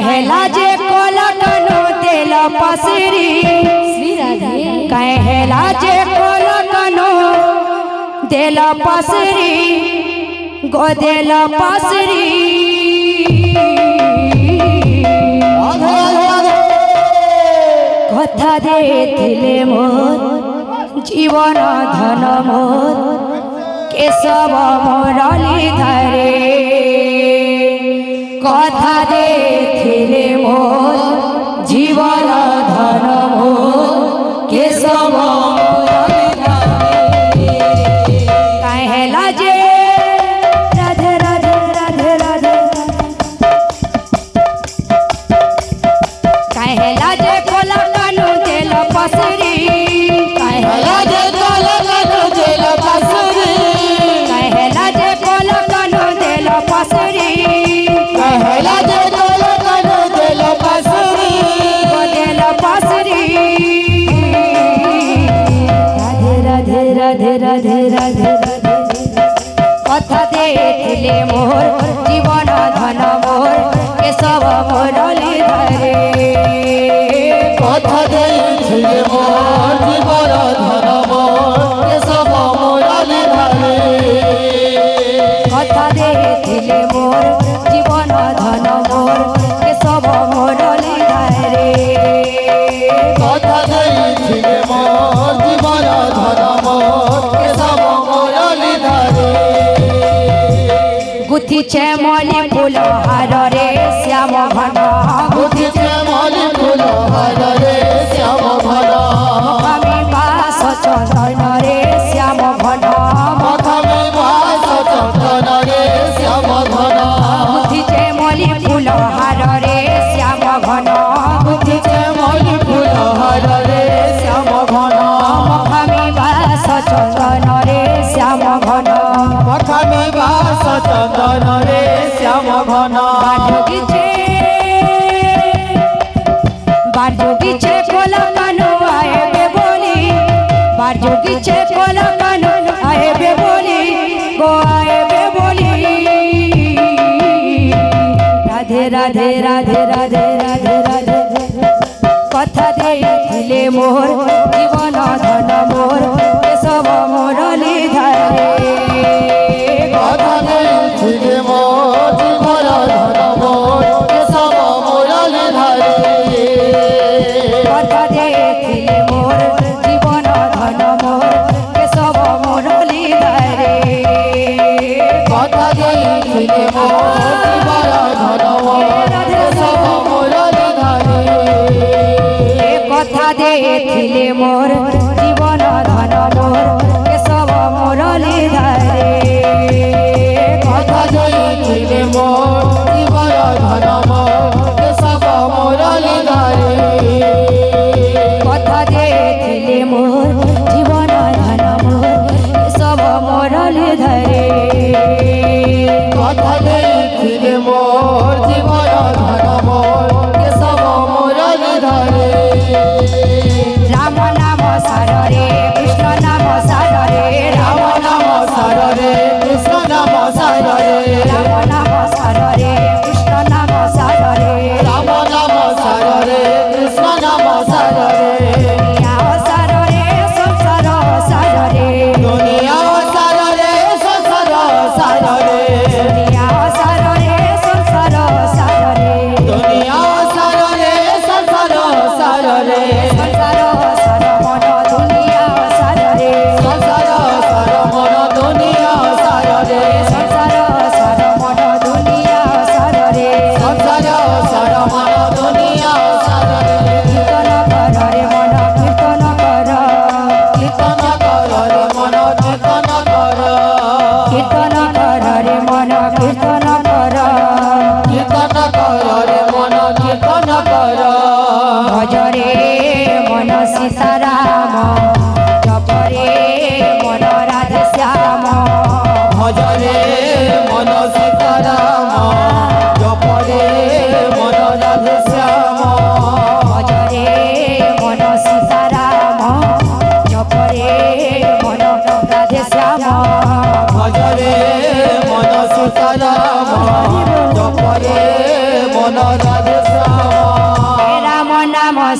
कहला जे कोला कनो दिल पसरी कहला जे कोला कनो दिल पसरी गो दिल पसरी कथा देथिले मोर जीवन धन मोर केशव मोरली धरे कथा देथिले मोर जीवन धन मोर केशव मोरली धरे कहला जे राधे राधे राधे राधे कहला जे कोला कानू दिल पसरी कहला जे कोला कानू दिल पसरी कहला जे कोला कानू दिल पसरी कहला जे कोला कानू दिल पसरी दिल पसरी राधे राधे राधे राधे राधे कथा देखले मोर जीवन धन मोर केशव मोरली धरे कथा देखले मोर जीवन धन मोर केशव मोरली धरे कथा देखले मोर जीवन धन मोर केशव मोरली धरे कथा देखले मोर जीवन धन मोर केशव मोरली धरे गुथी चेमली फूल हार रे श्याम घन गुथी चेमली फूल हार रे श्याम घन मखमी बास चंदन रे श्याम घन मखमी बास चंदन रे श्याम घन गुथी चेमली फूल हार रे श्याम घन गुथी चेमली फूल हार रे श्याम घन मखमी बास चंदन रे श्याम घन मखमी बास चंदन रे श्याम घन बाजूगीचे कोला कानू आए बे बोली बाजूगीचे कोला कानू आए बे बोली गो आए बे बोली राधे राधे राधे राधे राधे राधे कथा देखले मोर जीवन धन मोर केशव मोरली धरे कथा देखले मोर जीवन धन मोर केशव मोरली धरे कथा देखले मोर जीवन धन मोर केशव मोरली धरे कथा देखले मोर जीवन धन मोर केशव मोरली धरे कथा देखले मोर जीवन धन मोर केशव मोरली धरे कथा देखले मोर जीवन धन मोर केशव मोरली धरे कथा देखले मोर जीवन धन मोर केशव मोरली धरे कथा देखले मोर जीवन धन मोर केशव मोरली धरे राम नाम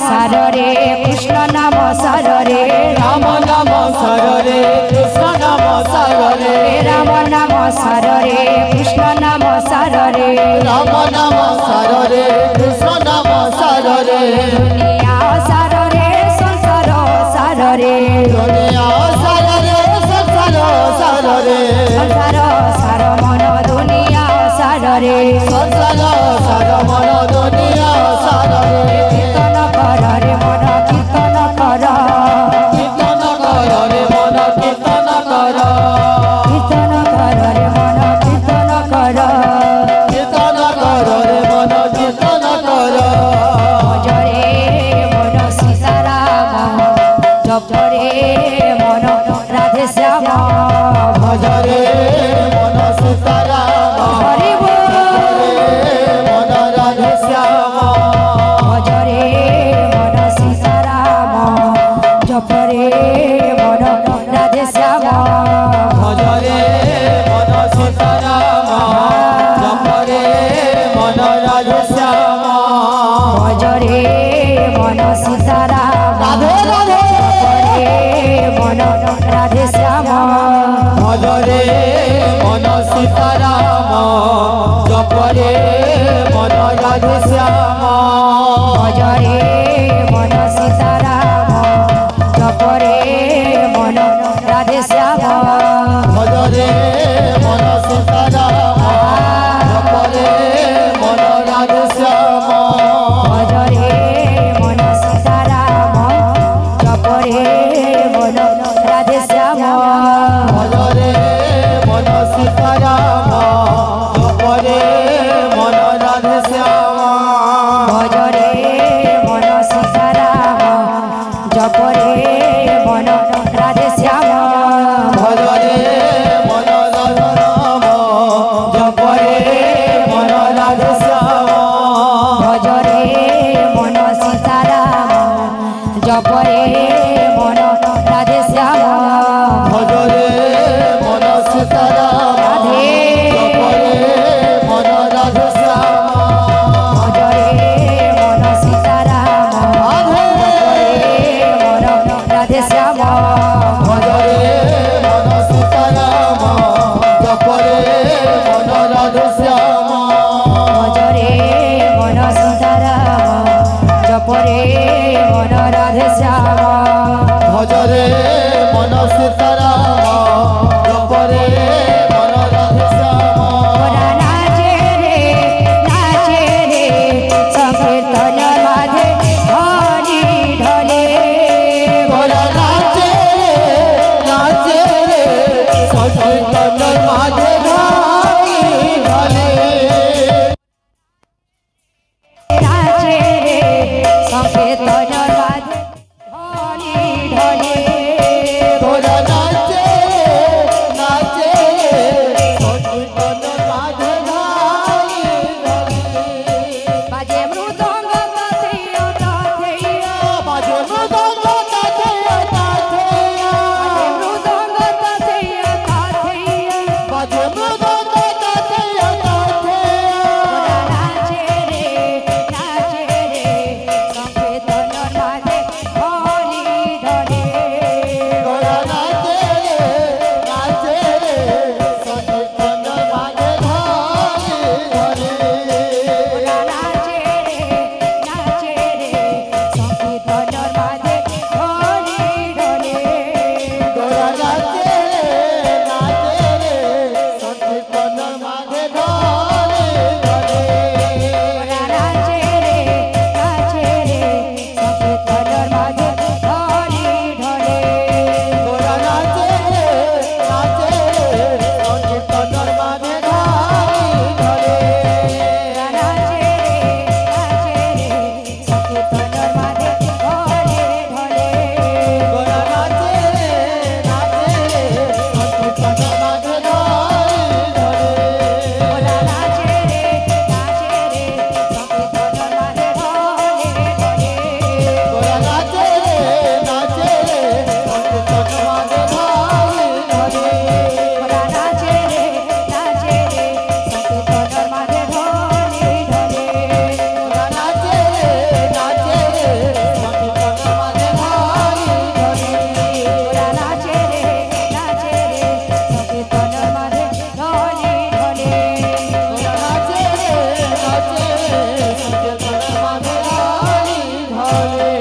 ସାରରେ କୃଷ୍ଣ ନାମ ସାରରେ ରାମ ନାମ ସାରରେ କୃଷ୍ଣ ନାମ ସାରରେ ରାମ ନାମ ସାରରେ କୃଷ୍ଣ ନାମ ସାରରେ ରାମ ନାମ ସାରରେ କୃଷ୍ଣ ନାମ ସାରରେ ଦୁନିଆ ସାରରେ ସଂସାର ସାରରେ ଦୁନିଆ ସାରରେ ସଂସାର ସାରରେ ସଂସାର ସାର ମନ ଦୁନିଆ ସାରରେ ସଂସାର ସାର ମନ ଦୁନିଆ ସାରରେ କୀର୍ତ୍ତନ କର ରେ ମନ କୀର୍ତ୍ତନ କର କୀର୍ତ୍ତନ କର ରେ ମନ କୀର୍ତ୍ତନ କର କୀର୍ତ୍ତନ କର ରେ ମନ କୀର୍ତ୍ତନ କର କୀର୍ତ୍ତନ କର ରେ ମନ କୀର୍ତ୍ତନ କର ଭଜରେ ମନ ସୀତାରାମ ଜପରେ ମନ ରାଧେ ଶ୍ୟାମ ଭଜରେ ମନ ସୀତାରାମ ହରି ବୋଲ ମନ ରାଧେ ଶ୍ୟାମ ଭଜରେ ମନ ସୀତାରାମ ଜପରେ ମନ ରାଧେ ଶ୍ୟାମ ଭଜରେ ମନ ସୀତାରାମ ଜପରେ ମନ ରାଧେ ଶ୍ୟାମ ଭଜରେ ମନ ସୀତାରାମ ରାଧେ ରାଧେ ଜପରେ ମନ ରାଧେ ଶ୍ୟାମ ଭଜରେ ମନ ସୀତାରାମ ଜପରେ ମନ ରାଧେ ଶ୍ୟାମ ଭଜରେ ମନ ସୀତାରାମ ଜପରେ ମନ ରାଧେ ଶ୍ୟାମ ଭଜରେ ମନ ସୀତାରାମ ଜପରେ ମନ ରାଧେ ଶ୍ୟାମ ଭଜରେ ମନ ସୀତାରାମ ଜପରେ ମନ ରାଧେ ଶ୍ୟାମ ଭଜରେ ମନ ସୀତାରାମ ଜପରେ ମନ ରାଧେ ଶ୍ୟାମ ଭଜରେ ମନ ସୀତାରାମ ଜପରେ ମନ ରାଧେ ଶ୍ୟାମ ଭଜରେ ମନ ରାମ ଜପରେ ମନ ରାଧେ ଶ୍ୟାମ ଭଜରେ ମନ ସୀତାରାମ ଜପରେ ମନ ରାଧେ ଶ୍ୟାମ ଭଜରେ ମନ ସୀତାରାମ ରାଧେ ଜପରେ ମନ ରାଧେ ଶ୍ୟାମ ଭଜରେ ମନ ସୀତାରାମ ଜପରେ ମନ ରାଧେ ଶ୍ୟାମ ଭଜରେ ମନ ସୀତାରାମ ଜପରେ ମନ ରାଧେ ଶ୍ୟାମ ଭଜରେ ମନ ସୀତାରାମ ଜପରେ ମନ ରାଧେ ଶ୍ୟାମ ଭଜରେ ମନ ସୀତାରାମ ଜପରେ ମନ ରାଧେ ଶ୍ୟାମ ওরা নাচে রে সংকীর্তন মাঝে ধনি ঢলে ভোলা নাচে রে সংকীর্তন মাঝে ধাই ঢলে নাচে রে সংকীর্তন মাঝে ধনি ঢলে ভোলা নাচে সংকীর্তন মাঝে ধাই ঢলে বাজে মৃদঙ্গ তাথেয় তাথেয় বাজে মৃদঙ্গ তাথেয় তাথেয় বাজে মৃদঙ্গ তাথেয় তাথেয় বাজে মৃদঙ্গ তাথেয় তাথেয় ওরা নাচে রে সংকীর্তন रे